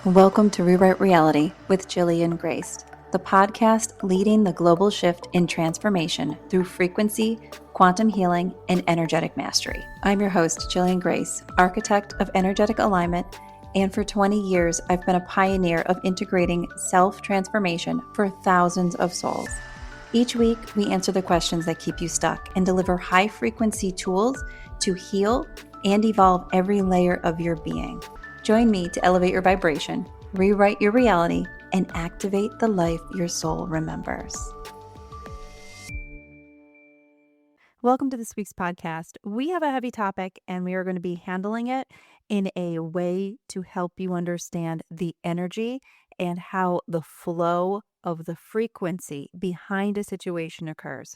Welcome to Rewrite Reality with Jillian Grace, the podcast leading the global shift in transformation through frequency, quantum healing, and energetic mastery. I'm your host, Jillian Grace, architect of energetic alignment, and for 20 years, I've been a pioneer of integrating self-transformation for thousands of souls. Each week, we answer the questions that keep you stuck and deliver high-frequency tools to heal and evolve every layer of your being. Join me to elevate your vibration, rewrite your reality, and activate the life your soul remembers. Welcome to this week's podcast. We have a heavy topic, and we are going to be handling it in a way to help you understand the energy and how the flow of the frequency behind a situation occurs.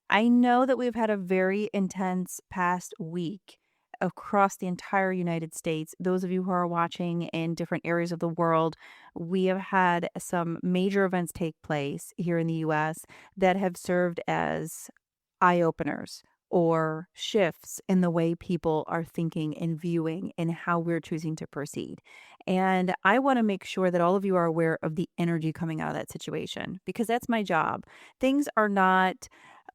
I know that we've had a very intense past week across the entire United States. Those of you who are watching in different areas of the world, we have had some major events take place here in the US that have served as eye-openers or shifts in the way people are thinking and viewing and how we're choosing to proceed. And I want to make sure that all of you are aware of the energy coming out of that situation, because that's my job. Things are not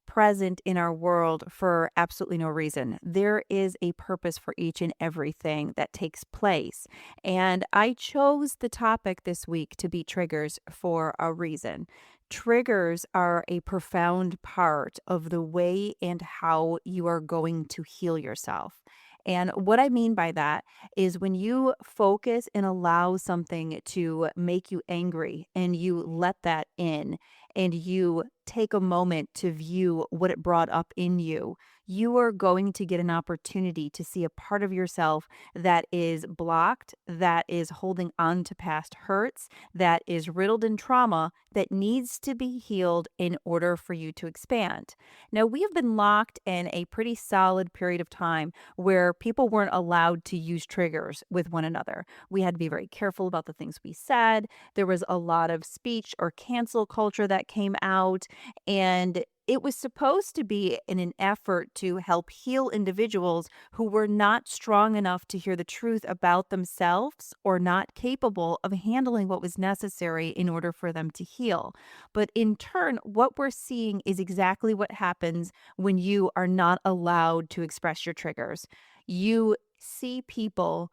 present in our world for absolutely no reason. There is a purpose for each and everything that takes place. And I chose the topic this week to be triggers for a reason. Triggers are a profound part of the way and how you are going to heal yourself. And what I mean by that is when you focus and allow something to make you angry and you let that in and you take a moment to view what it brought up in you, you are going to get an opportunity to see a part of yourself that is blocked, that is holding on to past hurts, that is riddled in trauma, that needs to be healed in order for you to expand. Now, we have been locked in a pretty solid period of time where people weren't allowed to use triggers with one another. We had to be very careful about the things we said. There was a lot of speech or cancel culture that came out, and it was supposed to be in an effort to help heal individuals who were not strong enough to hear the truth about themselves or not capable of handling what was necessary in order for them to heal. But in turn, what we're seeing is exactly what happens when you are not allowed to express your triggers. You see people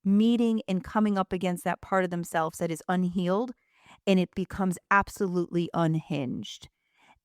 meeting and coming up against that part of themselves that is unhealed, and it becomes absolutely unhinged.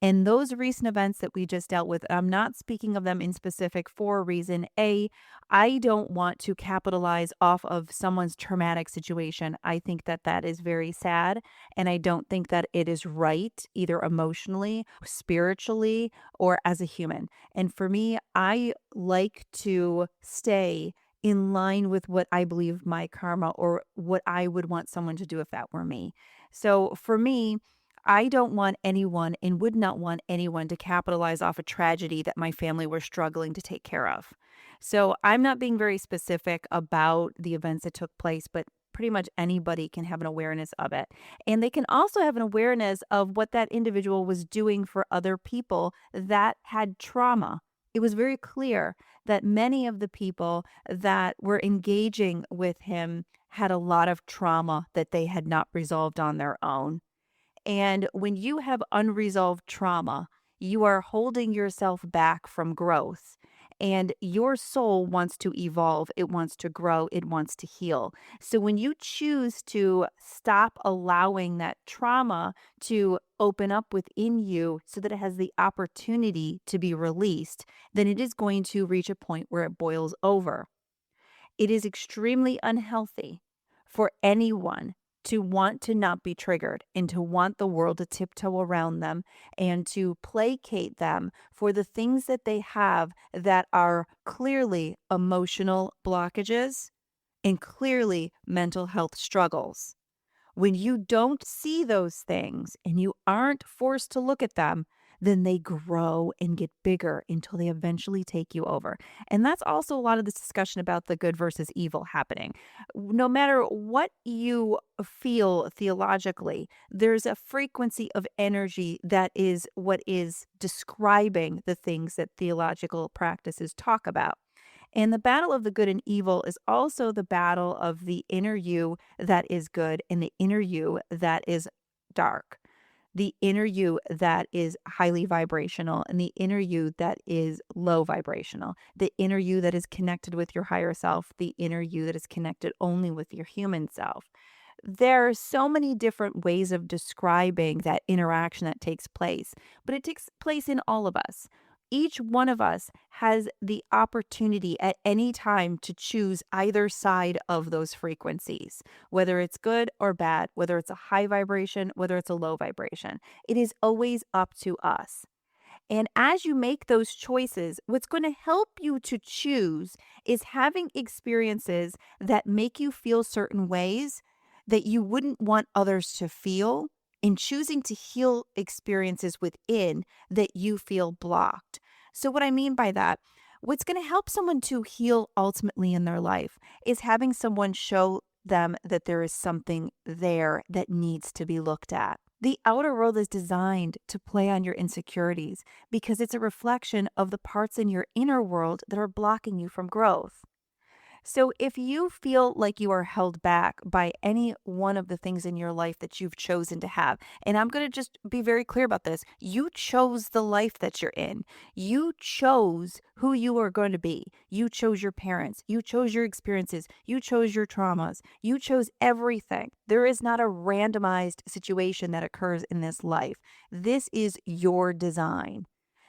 And those recent events that we just dealt with, I'm not speaking of them in specific for a reason. A, I don't want to capitalize off of someone's traumatic situation. I think that that is very sad, and I don't think that it is right, either emotionally, spiritually, or as a human. And for me, I like to stay in line with what I believe my karma or what I would want someone to do if that were me. So for me, I don't want anyone and would not want anyone to capitalize off a tragedy that my family were struggling to take care of. So I'm not being very specific about the events that took place, but pretty much anybody can have an awareness of it. And they can also have an awareness of what that individual was doing for other people that had trauma. It was very clear that many of the people that were engaging with him had a lot of trauma that they had not resolved on their own. And when you have unresolved trauma, you are holding yourself back from growth. And your soul wants to evolve, it wants to grow, it wants to heal. So when you choose to stop allowing that trauma to open up within you so that it has the opportunity to be released, then it is going to reach a point where it boils over. It is extremely unhealthy for anyone to want to not be triggered and to want the world to tiptoe around them and to placate them for the things that they have that are clearly emotional blockages and clearly mental health struggles. When you don't see those things and you aren't forced to look at them, then they grow and get bigger until they eventually take you over. And that's also a lot of this discussion about the good versus evil happening. No matter what you feel theologically, there's a frequency of energy that is what is describing the things that theological practices talk about. And the battle of the good and evil is also the battle of the inner you that is good and the inner you that is dark, the inner you that is highly vibrational and the inner you that is low vibrational, the inner you that is connected with your higher self, the inner you that is connected only with your human self. There are so many different ways of describing that interaction that takes place, but it takes place in all of us. Each one of us has the opportunity at any time to choose either side of those frequencies, whether it's good or bad, whether it's a high vibration, whether it's a low vibration. It is always up to us. And as you make those choices, what's going to help you to choose is having experiences that make you feel certain ways that you wouldn't want others to feel, and choosing to heal experiences within that you feel blocked. So, what I mean by that, what's going to help someone to heal ultimately in their life is having someone show them that there is something there that needs to be looked at. The outer world is designed to play on your insecurities because it's a reflection of the parts in your inner world that are blocking you from growth. So, if you feel like you are held back by any one of the things in your life that you've chosen to have, and I'm going to just be very clear about this, you chose the life that you're in. You chose who you are going to be. You chose your parents. You chose your experiences. You chose your traumas. You chose everything. There is not a randomized situation that occurs in this life. This is your design.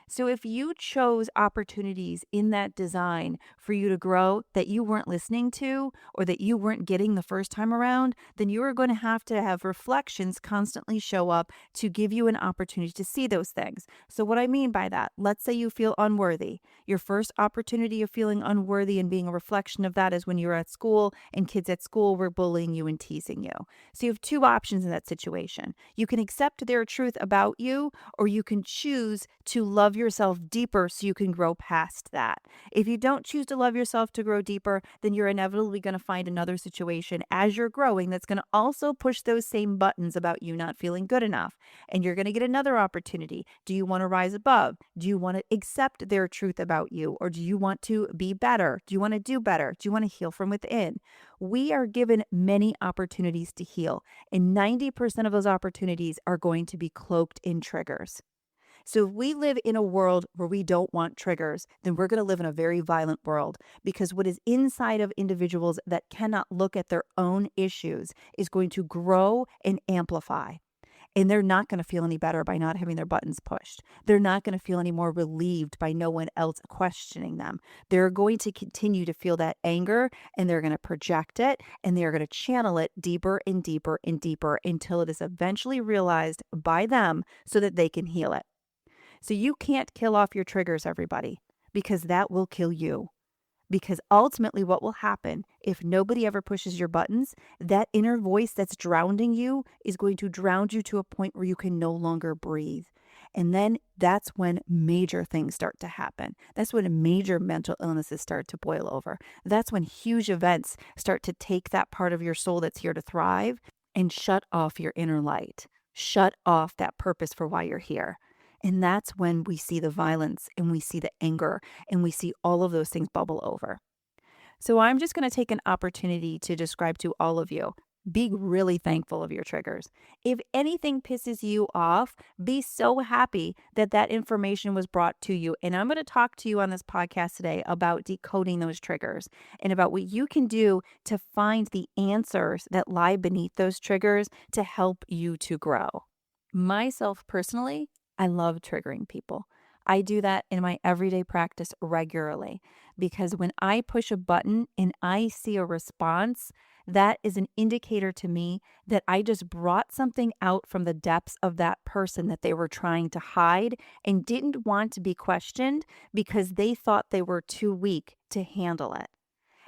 So if you chose opportunities in that design for you to grow that you weren't listening to or that you weren't getting the first time around, then you are going to have reflections constantly show up to give you an opportunity to see those things. So what I mean by that, let's say you feel unworthy. Your first opportunity of feeling unworthy and being a reflection of that is when you were at school and kids at school were bullying you and teasing you. So you have two options in that situation. You can accept their truth about you, or you can choose to love yourself deeper so you can grow past that. If you don't choose to love yourself to grow deeper, then you're inevitably going to find another situation as you're growing that's going to also push those same buttons about you not feeling good enough. And you're going to get another opportunity. Do you want to rise above? Do you want to accept their truth about you? Or do you want to be better? Do you want to do better? Do you want to heal from within? We are given many opportunities to heal, and 90% of those opportunities are going to be cloaked in triggers. So if we live in a world where we don't want triggers, then we're going to live in a very violent world, because what is inside of individuals that cannot look at their own issues is going to grow and amplify. And they're not going to feel any better by not having their buttons pushed. They're not going to feel any more relieved by no one else questioning them. They're going to continue to feel that anger, and they're going to project it, and they're going to channel it deeper and deeper and deeper until it is eventually realized by them so that they can heal it. So you can't kill off your triggers, everybody, because that will kill you. Because ultimately what will happen if nobody ever pushes your buttons, that inner voice that's drowning you is going to drown you to a point where you can no longer breathe. And then that's when major things start to happen. That's when major mental illnesses start to boil over. That's when huge events start to take that part of your soul that's here to thrive and shut off your inner light, shut off that purpose for why you're here. And that's when we see the violence and we see the anger and we see all of those things bubble over. So I'm just going to take an opportunity to describe to all of you, be really thankful of your triggers. If anything pisses you off, be so happy that that information was brought to you. And I'm going to talk to you on this podcast today about decoding those triggers and about what you can do to find the answers that lie beneath those triggers to help you to grow. Myself personally, I love triggering people. I do that in my everyday practice regularly, because when I push a button and I see a response, that is an indicator to me that I just brought something out from the depths of that person that they were trying to hide and didn't want to be questioned because they thought they were too weak to handle it.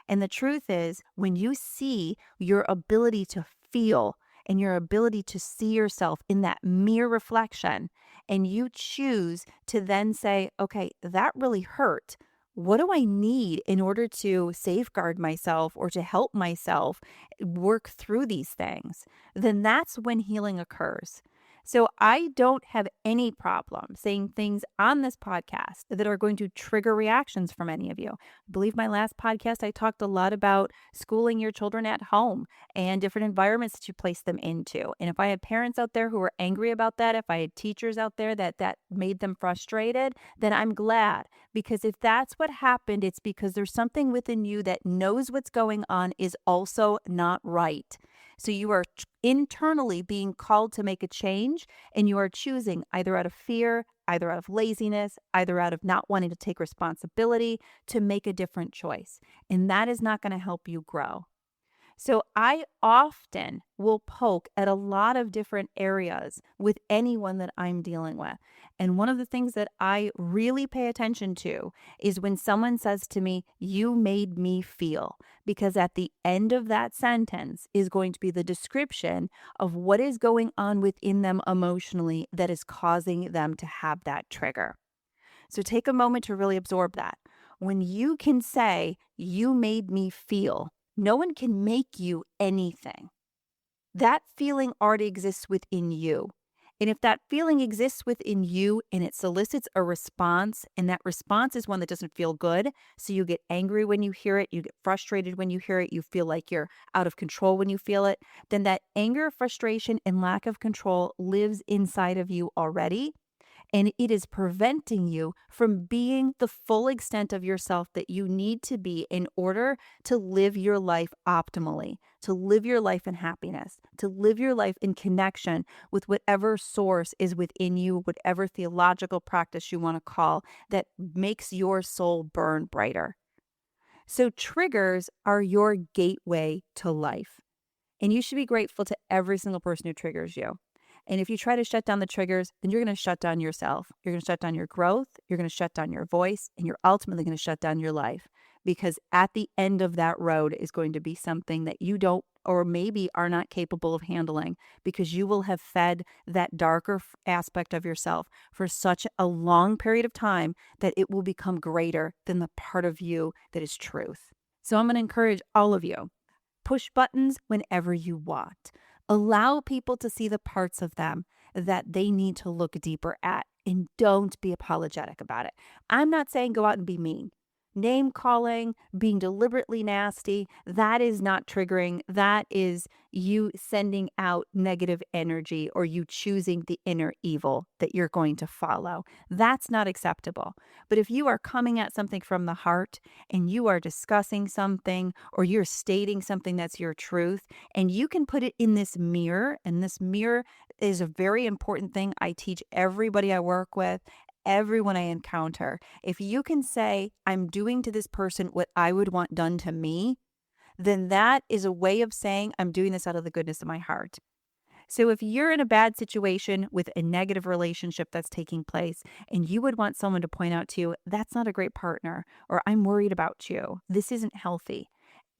And the truth is, when you see your ability to feel and your ability to see yourself in that mirror reflection, and you choose to then say, okay, that really hurt. What do I need in order to safeguard myself or to help myself work through these things? Then that's when healing occurs. So I don't have any problem saying things on this podcast that are going to trigger reactions from any of you. I believe my last podcast, I talked a lot about schooling your children at home and different environments that you place them into. And if I had parents out there who were angry about that, if I had teachers out there that made them frustrated, then I'm glad. Because if that's what happened, it's because there's something within you that knows what's going on is also not right. So you are internally being called to make a change, and you are choosing either out of fear, either out of laziness, either out of not wanting to take responsibility to make a different choice. And that is not going to help you grow. So I often will poke at a lot of different areas with anyone that I'm dealing with. And one of the things that I really pay attention to is when someone says to me, "You made me feel," because at the end of that sentence is going to be the description of what is going on within them emotionally that is causing them to have that trigger. So take a moment to really absorb that. When you can say, "You made me feel," no one can make you anything. That feeling already exists within you. And if that feeling exists within you and it solicits a response, and that response is one that doesn't feel good, so you get angry when you hear it, you get frustrated when you hear it, you feel like you're out of control when you feel it, then that anger, frustration, and lack of control lives inside of you already. And it is preventing you from being the full extent of yourself that you need to be in order to live your life optimally, to live your life in happiness, to live your life in connection with whatever source is within you, whatever theological practice you want to call that makes your soul burn brighter. So, triggers are your gateway to life. And you should be grateful to every single person who triggers you. And if you try to shut down the triggers, then you're going to shut down yourself. You're going to shut down your growth. You're going to shut down your voice. And you're ultimately going to shut down your life. Because at the end of that road is going to be something that you don't, or maybe are not capable of handling, because you will have fed that darker aspect of yourself for such a long period of time that it will become greater than the part of you that is truth. So I'm going to encourage all of you. Push buttons whenever you want. Allow people to see the parts of them that they need to look deeper at, and don't be apologetic about it. I'm not saying go out and be mean. Name calling, being deliberately nasty, that is not triggering. That is you sending out negative energy, or you choosing the inner evil that you're going to follow. That's not acceptable. But if you are coming at something from the heart, and you are discussing something, or you're stating something that's your truth, and you can put it in this mirror, and this mirror is a very important thing I teach everybody I work with, everyone I encounter. If you can say, "I'm doing to this person what I would want done to me," then that is a way of saying, "I'm doing this out of the goodness of my heart." So if you're in a bad situation with a negative relationship that's taking place, and you would want someone to point out to you, "That's not a great partner," or "I'm worried about you, this isn't healthy,"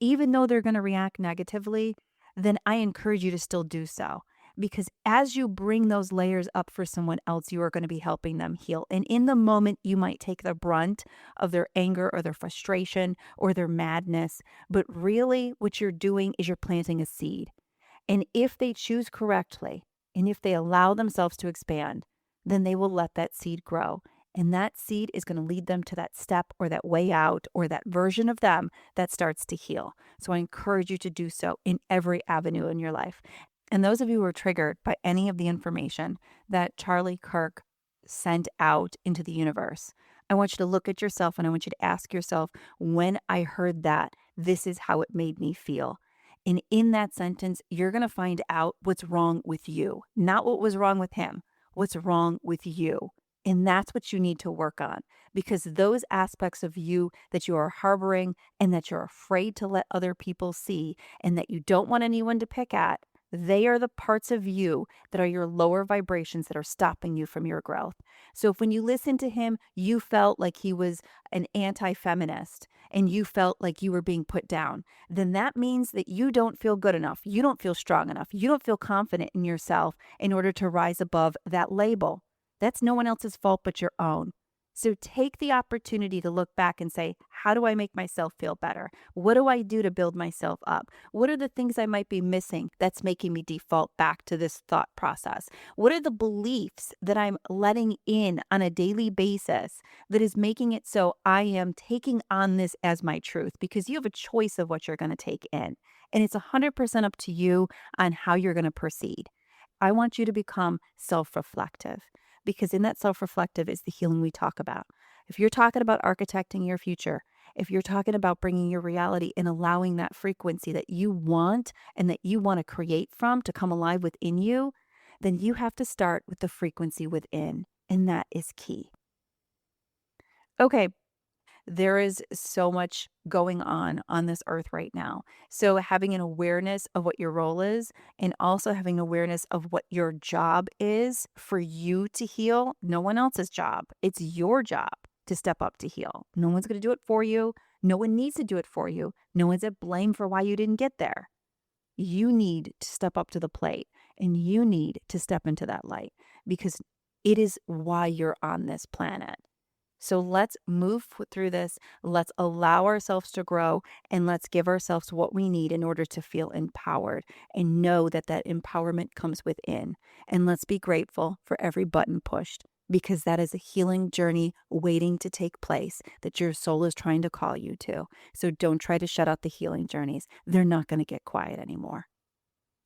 even though they're going to react negatively, then I encourage you to still do so. Because as you bring those layers up for someone else, you are going to be helping them heal. And in the moment, you might take the brunt of their anger or their frustration or their madness. But really, what you're doing is you're planting a seed. And if they choose correctly, and if they allow themselves to expand, then they will let that seed grow. And that seed is going to lead them to that step or that way out or that version of them that starts to heal. So I encourage you to do so in every avenue in your life. And those of you who are triggered by any of the information that Charlie Kirk sent out into the universe, I want you to look at yourself, and I want you to ask yourself, when I heard that, this is how it made me feel. And in that sentence, you're going to find out what's wrong with you, not what was wrong with him, what's wrong with you. And that's what you need to work on, because those aspects of you that you are harboring and that you're afraid to let other people see and that you don't want anyone to pick at, they are the parts of you that are your lower vibrations that are stopping you from your growth. So if when you listen to him, you felt like he was an anti-feminist and you felt like you were being put down, then that means that you don't feel good enough. You don't feel strong enough. You don't feel confident in yourself in order to rise above that label. That's no one else's fault but your own. So take the opportunity to look back and say, how do I make myself feel better? What do I do to build myself up? What are the things I might be missing that's making me default back to this thought process? What are the beliefs that I'm letting in on a daily basis that is making it so I am taking on this as my truth? Because you have a choice of what you're going to take in. And it's 100% up to you on how you're going to proceed. I want you to become self reflective because in that self reflective is the healing we talk about. If you're talking about architecting your future, if you're talking about bringing your reality and allowing that frequency that you want and that you want to create from to come alive within you, then you have to start with the frequency within. And that is key. Okay, there is so much going on this earth right now. So having an awareness of what your role is and also having awareness of what your job is for you to heal, no one else's job. It's your job to step up to heal. No one's going to do it for you. No one needs to do it for you. No one's at blame for why you didn't get there. You need to step up to the plate and you need to step into that light because it is why you're on this planet. So let's move through this. Let's allow ourselves to grow and let's give ourselves what we need in order to feel empowered and know that that empowerment comes within. And let's be grateful for every button pushed because that is a healing journey waiting to take place that your soul is trying to call you to. So don't try to shut out the healing journeys. They're not going to get quiet anymore.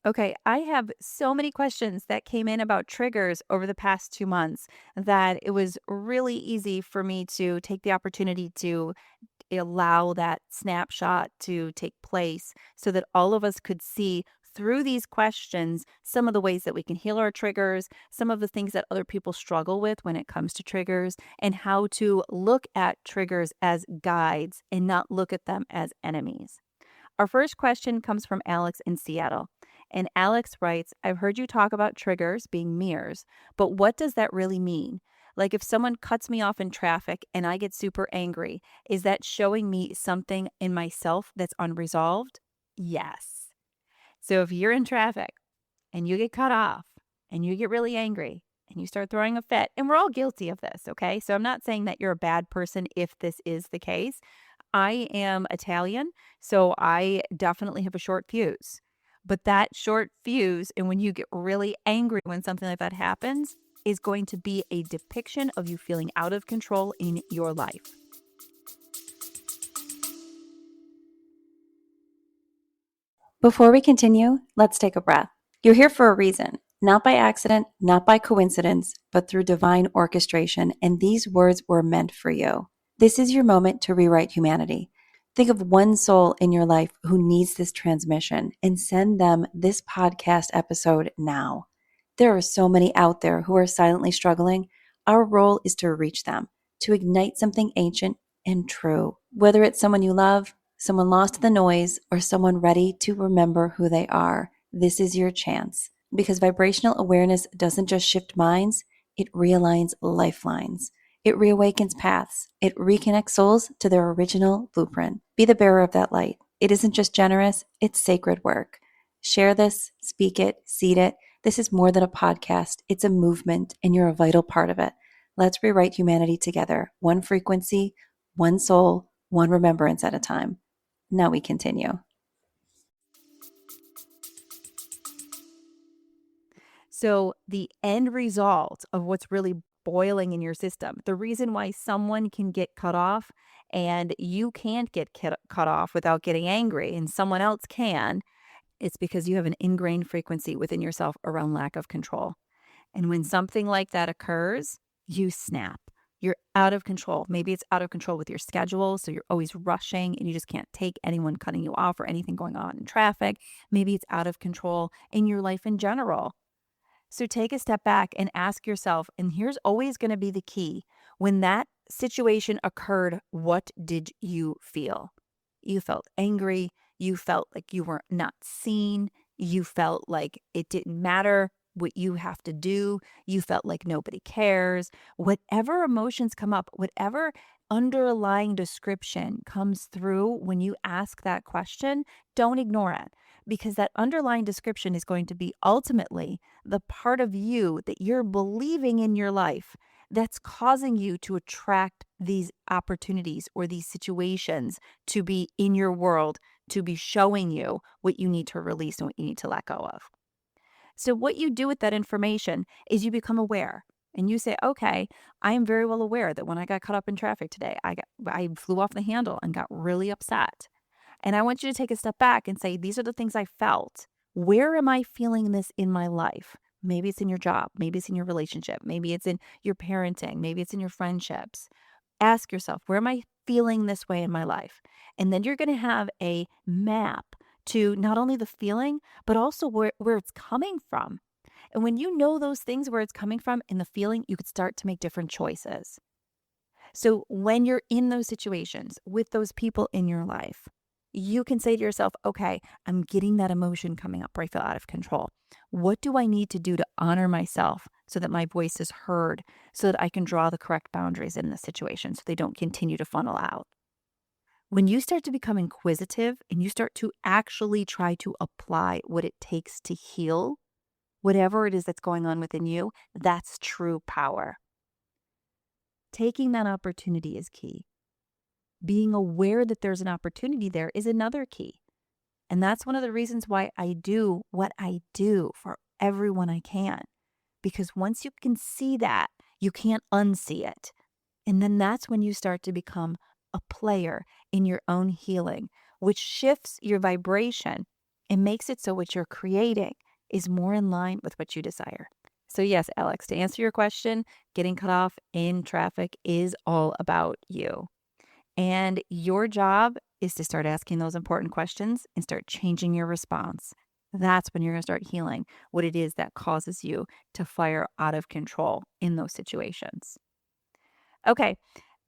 Okay, I have so many questions that came in about triggers over the past 2 months that it was really easy for me to take the opportunity to allow that snapshot to take place so that all of us could see through these questions some of the ways that we can heal our triggers, some of the things that other people struggle with when it comes to triggers, and how to look at triggers as guides and not look at them as enemies. Our first question comes from Alex in Seattle. And Alex writes, I've heard you talk about triggers being mirrors, but what does that really mean? Like if someone cuts me off in traffic and I get super angry, is that showing me something in myself that's unresolved? Yes. So if you're in traffic and you get cut off and you get really angry and you start throwing a fit, and we're all guilty of this, okay? So I'm not saying that you're a bad person if this is the case. I am Italian, so I definitely have a short fuse. But that short fuse, and when you get really angry when something like that happens, is going to be a depiction of you feeling out of control in your life. Before we continue, let's take a breath. You're here for a reason, not by accident, not by coincidence, but through divine orchestration, and these words were meant for you. This is your moment to rewrite humanity. Think of one soul in your life who needs this transmission and send them this podcast episode now. There are so many out there who are silently struggling. Our role is to reach them, to ignite something ancient and true. Whether it's someone you love, someone lost in the noise, or someone ready to remember who they are, this is your chance. Because vibrational awareness doesn't just shift minds, it realigns lifelines. It reawakens paths. It reconnects souls to their original blueprint. Be the bearer of that light. It isn't just generous, it's sacred work. Share this, speak it, seed it. This is more than a podcast. It's a movement, and you're a vital part of it. Let's rewrite humanity together, one frequency, one soul, one remembrance at a time. Now we continue. So the end result of what's really boiling in your system, the reason why someone can get cut off and you can't get cut off without getting angry and someone else can, it's because you have an ingrained frequency within yourself around lack of control. And when something like that occurs, you snap. You're out of control. Maybe it's out of control with your schedule. So you're always rushing and you just can't take anyone cutting you off or anything going on in traffic. Maybe it's out of control in your life in general. So take a step back and ask yourself, and here's always going to be the key. When that situation occurred, what did you feel? You felt angry. You felt like you were not seen. You felt like it didn't matter what you have to do. You felt like nobody cares. Whatever emotions come up, whatever underlying description comes through when you ask that question, don't ignore it because that underlying description is going to be ultimately the part of you that you're believing in your life that's causing you to attract these opportunities or these situations to be in your world, to be showing you what you need to release and what you need to let go of. So, what you do with that information is you become aware and you say, okay, I am very well aware that when I got caught up in traffic today, I flew off the handle and got really upset. And I want you to take a step back and say, these are the things I felt. Where am I feeling this in my life? Maybe it's in your job. Maybe it's in your relationship. Maybe it's in your parenting. Maybe it's in your friendships. Ask yourself, where am I feeling this way in my life? And then you're going to have a map to not only the feeling, but also where it's coming from. And when you know those things, where it's coming from and the feeling, you could start to make different choices. So when you're in those situations with those people in your life, you can say to yourself, okay, I'm getting that emotion coming up where I feel out of control. What do I need to do to honor myself so that my voice is heard, so that I can draw the correct boundaries in the situation so they don't continue to funnel out? When you start to become inquisitive and you start to actually try to apply what it takes to heal whatever it is that's going on within you, that's true power. Taking that opportunity is key. Being aware that there's an opportunity there is another key. And that's one of the reasons why I do what I do for everyone I can. Because once you can see that, you can't unsee it. And then that's when you start to become a player in your own healing, which shifts your vibration and makes it so what you're creating is more in line with what you desire. So, yes, Alex, to answer your question, getting cut off in traffic is all about you. And your job is to start asking those important questions and start changing your response. That's when you're going to start healing what it is that causes you to fire out of control in those situations. Okay,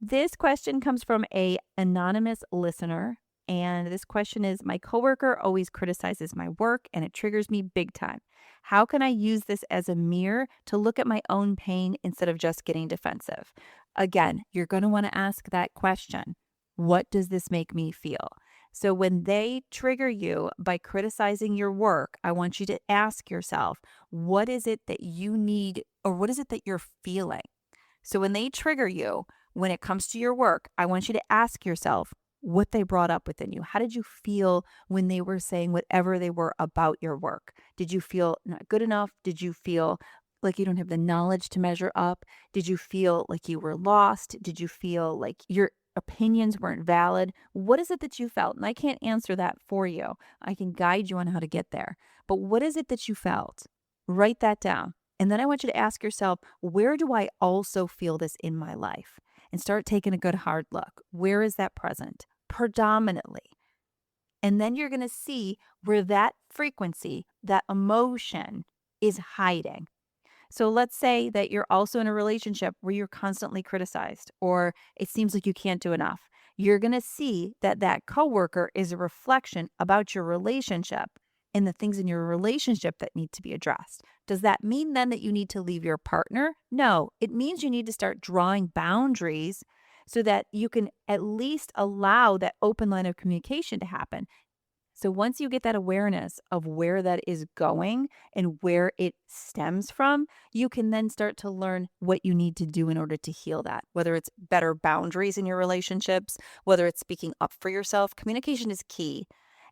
this question comes from a anonymous listener, and this question is, my coworker always criticizes my work and it triggers me big time. How can I use this as a mirror to look at my own pain instead of just getting defensive? Again, you're going to want to ask that question. What does this make me feel? So when they trigger you by criticizing your work, I want you to ask yourself, what is it that you need or what is it that you're feeling? So when they trigger you, when it comes to your work, I want you to ask yourself what they brought up within you. How did you feel when they were saying whatever they were about your work? Did you feel not good enough? Did you feel like you don't have the knowledge to measure up? Did you feel like you were lost? Did you feel like your opinions weren't valid? What is it that you felt? And I can't answer that for you. I can guide you on how to get there. But what is it that you felt? Write that down. And then I want you to ask yourself, where do I also feel this in my life? And start taking a good hard look. Where is that present? Predominantly. And then you're going to see where that frequency, that emotion is hiding. So let's say that you're also in a relationship where you're constantly criticized or it seems like you can't do enough. You're going to see that that coworker is a reflection about your relationship and the things in your relationship that need to be addressed. Does that mean then that you need to leave your partner? No, it means you need to start drawing boundaries so that you can at least allow that open line of communication to happen. So once you get that awareness of where that is going and where it stems from, you can then start to learn what you need to do in order to heal that, whether it's better boundaries in your relationships, whether it's speaking up for yourself. Communication is key.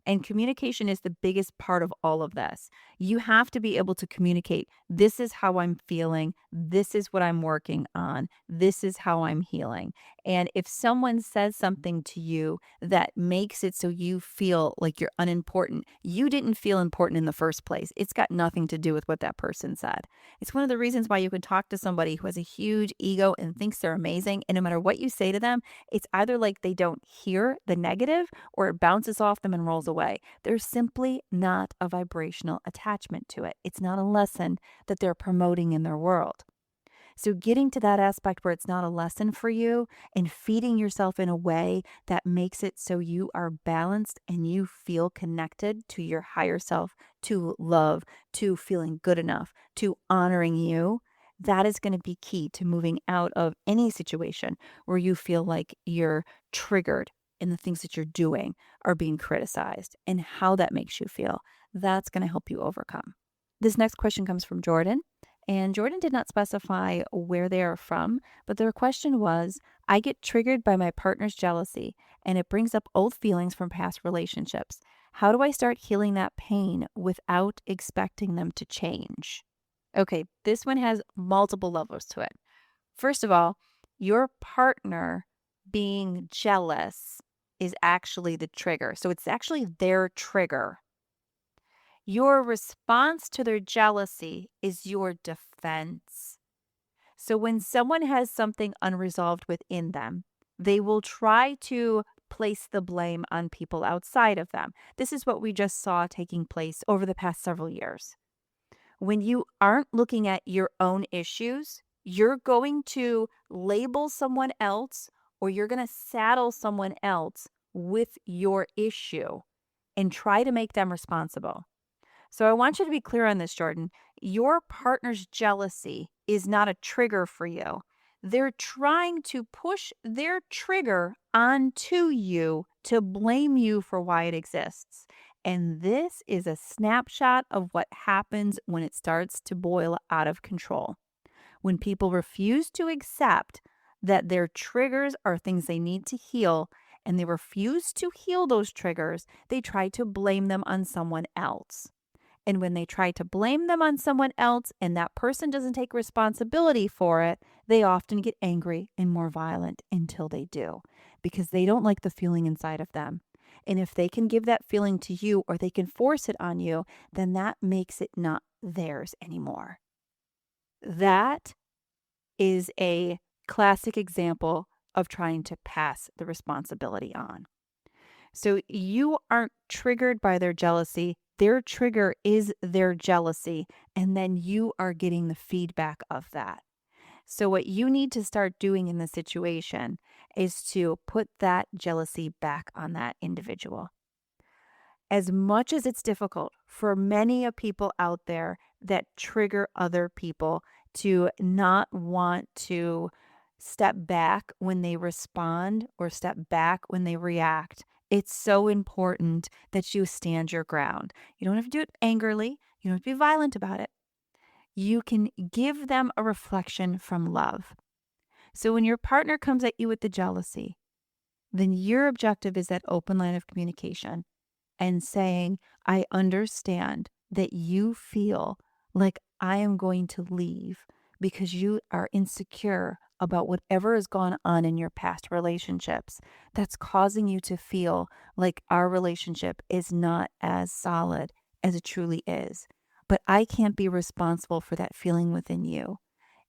And communication is the biggest part of all of this. You have to be able to communicate. This is how I'm feeling. This is what I'm working on. This is how I'm healing. And if someone says something to you that makes it so you feel like you're unimportant, you didn't feel important in the first place. It's got nothing to do with what that person said. It's one of the reasons why you can talk to somebody who has a huge ego and thinks they're amazing. And no matter what you say to them, it's either like they don't hear the negative or it bounces off them and rolls away. There's simply not a vibrational attachment to it. It's not a lesson that they're promoting in their world. So getting to that aspect where it's not a lesson for you and feeding yourself in a way that makes it so you are balanced and you feel connected to your higher self, to love, to feeling good enough, to honoring you, that is going to be key to moving out of any situation where you feel like you're triggered and the things that you're doing are being criticized and how that makes you feel. That's going to help you overcome. This next question comes from Jordan. And Jordan did not specify where they are from, but their question was, I get triggered by my partner's jealousy, and it brings up old feelings from past relationships. How do I start healing that pain without expecting them to change? Okay, this one has multiple levels to it. First of all, your partner being jealous is actually the trigger. So it's actually their trigger. Your response to their jealousy is your defense. So when someone has something unresolved within them, they will try to place the blame on people outside of them. This is what we just saw taking place over the past several years. When you aren't looking at your own issues, you're going to label someone else or you're going to saddle someone else with your issue and try to make them responsible. So I want you to be clear on this, Jordan. Your partner's jealousy is not a trigger for you. They're trying to push their trigger onto you to blame you for why it exists. And this is a snapshot of what happens when it starts to boil out of control. When people refuse to accept that their triggers are things they need to heal and they refuse to heal those triggers, they try to blame them on someone else. And when they try to blame them on someone else and that person doesn't take responsibility for it, they often get angry and more violent until they do because they don't like the feeling inside of them. And if they can give that feeling to you or they can force it on you, then that makes it not theirs anymore. That is a classic example of trying to pass the responsibility on. So you aren't triggered by their jealousy. Their trigger is their jealousy. And then you are getting the feedback of that. So what you need to start doing in the situation is to put that jealousy back on that individual. As much as it's difficult for many of people out there that trigger other people to not want to step back when they respond or step back when they react, it's so important that you stand your ground. You don't have to do it angrily. You don't have to be violent about it. You can give them a reflection from love. So when your partner comes at you with the jealousy, then your objective is that open line of communication and saying, I understand that you feel like I am going to leave because you are insecure about whatever has gone on in your past relationships that's causing you to feel like our relationship is not as solid as it truly is. But I can't be responsible for that feeling within you.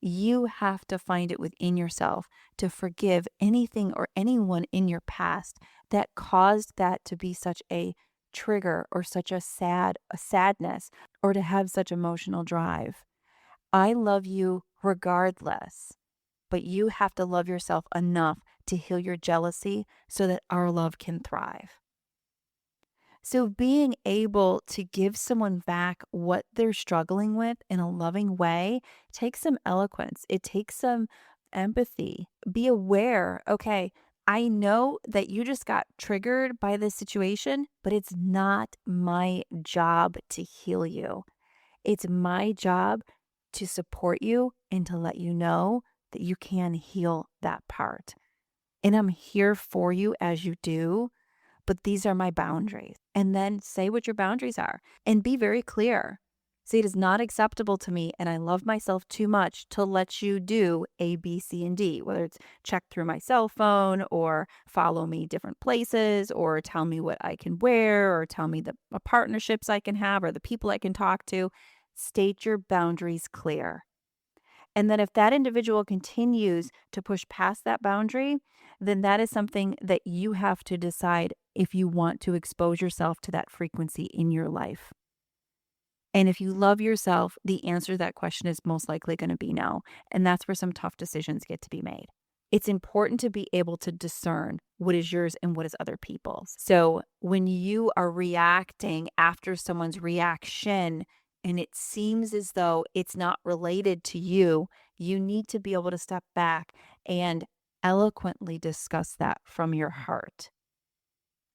You have to find it within yourself to forgive anything or anyone in your past that caused that to be such a trigger or such a sadness or to have such emotional drive. I love you regardless, but you have to love yourself enough to heal your jealousy so that our love can thrive. So being able to give someone back what they're struggling with in a loving way takes some eloquence. It takes some empathy. Be aware, okay, I know that you just got triggered by this situation, but it's not my job to heal you. It's my job to support you and to let you know that you can heal that part. And I'm here for you as you do, but these are my boundaries. And then say what your boundaries are and be very clear. Say it is not acceptable to me and I love myself too much to let you do A, B, C, and D, whether it's check through my cell phone or follow me different places or tell me what I can wear or tell me the partnerships I can have or the people I can talk to. State your boundaries clear. And then if that individual continues to push past that boundary, then that is something that you have to decide if you want to expose yourself to that frequency in your life. And if you love yourself, the answer to that question is most likely going to be no. And that's where some tough decisions get to be made. It's important to be able to discern what is yours and what is other people's. So when you are reacting after someone's reaction and it seems as though it's not related to you, you need to be able to step back and eloquently discuss that from your heart.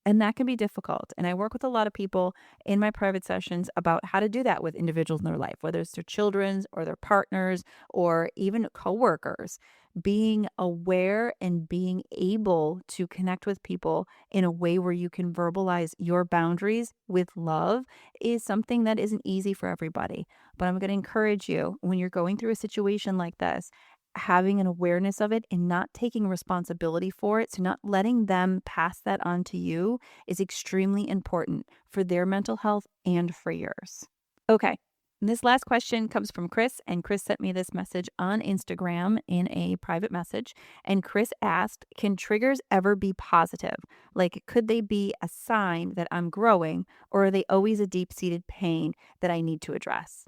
And that can be difficult. And I work with a lot of people in my private sessions about how to do that with individuals in their life, whether it's their children's or their partners or even coworkers. Being aware and being able to connect with people in a way where you can verbalize your boundaries with love is something that isn't easy for everybody. But I'm going to encourage you when you're going through a situation like this, having an awareness of it and not taking responsibility for it. So, not letting them pass that on to you is extremely important for their mental health and for yours. Okay. And this last question comes from Chris, and Chris sent me this message on Instagram in a private message. And Chris asked, can triggers ever be positive? Like, could they be a sign that I'm growing, or are they always a deep seated pain that I need to address?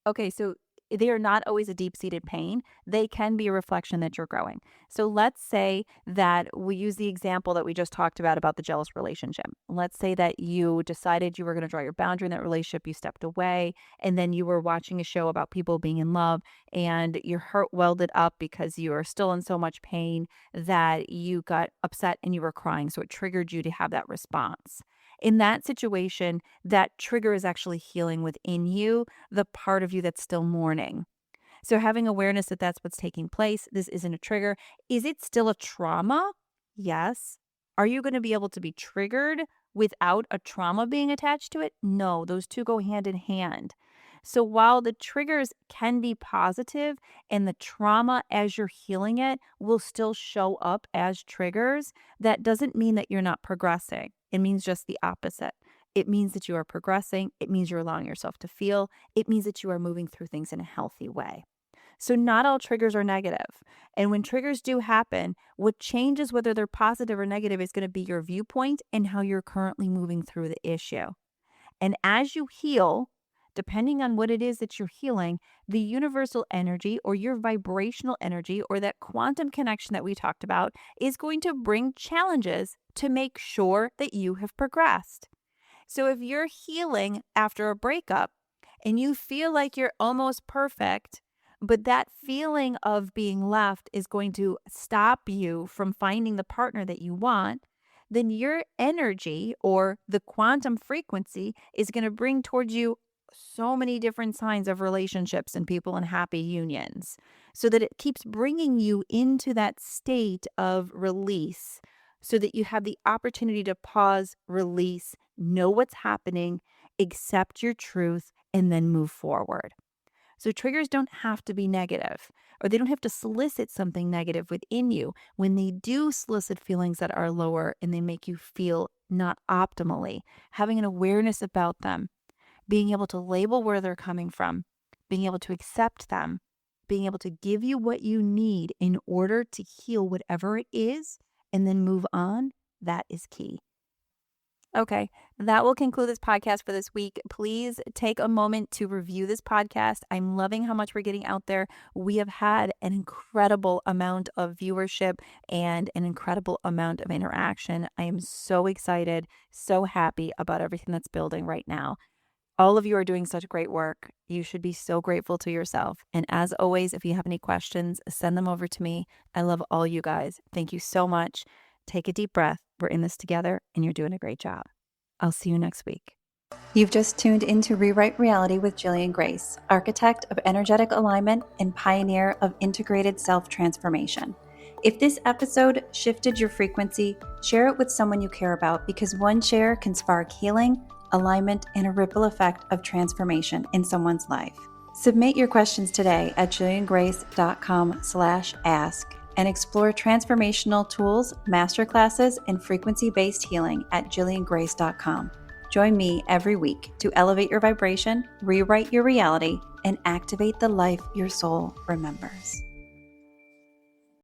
Okay, so they are not always a deep-seated pain. They can be a reflection that you're growing. So let's say that we use the example that we just talked about the jealous relationship. Let's say that you decided you were going to draw your boundary in that relationship, you stepped away, and then you were watching a show about people being in love, and your heart welded up because you are still in so much pain that you got upset and you were crying. So it triggered you to have that response. In that situation, that trigger is actually healing within you the part of you that's still mourning. So having awareness that that's what's taking place, this isn't a trigger. Is it still a trauma? Yes. Are you going to be able to be triggered without a trauma being attached to it? No, those two go hand in hand. So while the triggers can be positive and the trauma as you're healing it will still show up as triggers, that doesn't mean that you're not progressing. It means just the opposite. It means that you are progressing. It means you're allowing yourself to feel. It means that you are moving through things in a healthy way. So, not all triggers are negative. And when triggers do happen, what changes whether they're positive or negative is going to be your viewpoint and how you're currently moving through the issue. And as you heal, depending on what it is that you're healing, the universal energy or your vibrational energy or that quantum connection that we talked about is going to bring challenges to make sure that you have progressed. So if you're healing after a breakup and you feel like you're almost perfect, but that feeling of being left is going to stop you from finding the partner that you want, then your energy or the quantum frequency is going to bring towards you so many different signs of relationships and people in happy unions so that it keeps bringing you into that state of release so that you have the opportunity to pause, release, know what's happening, accept your truth, and then move forward. So triggers don't have to be negative, or they don't have to solicit something negative within you. When they do solicit feelings that are lower and they make you feel not optimally, having an awareness about them, being able to label where they're coming from, being able to accept them, being able to give you what you need in order to heal whatever it is and then move on, that is key. Okay, that will conclude this podcast for this week. Please take a moment to review this podcast. I'm loving how much we're getting out there. We have had an incredible amount of viewership and an incredible amount of interaction. I am so excited, so happy about everything that's building right now. All of you are doing such great work. You should be so grateful to yourself. And as always, if you have any questions, send them over to me. I love all you guys. Thank you so much. Take a deep breath. We're in this together and you're doing a great job. I'll see you next week. You've just tuned into Rewrite Reality with Jillian Grace, architect of energetic alignment and pioneer of integrated self-transformation. If this episode shifted your frequency, share it with someone you care about because one share can spark healing, alignment, and a ripple effect of transformation in someone's life. Submit your questions today at jilliangrace.com/ask and explore transformational tools, masterclasses, and frequency-based healing at jilliangrace.com. Join me every week to elevate your vibration, rewrite your reality, and activate the life your soul remembers.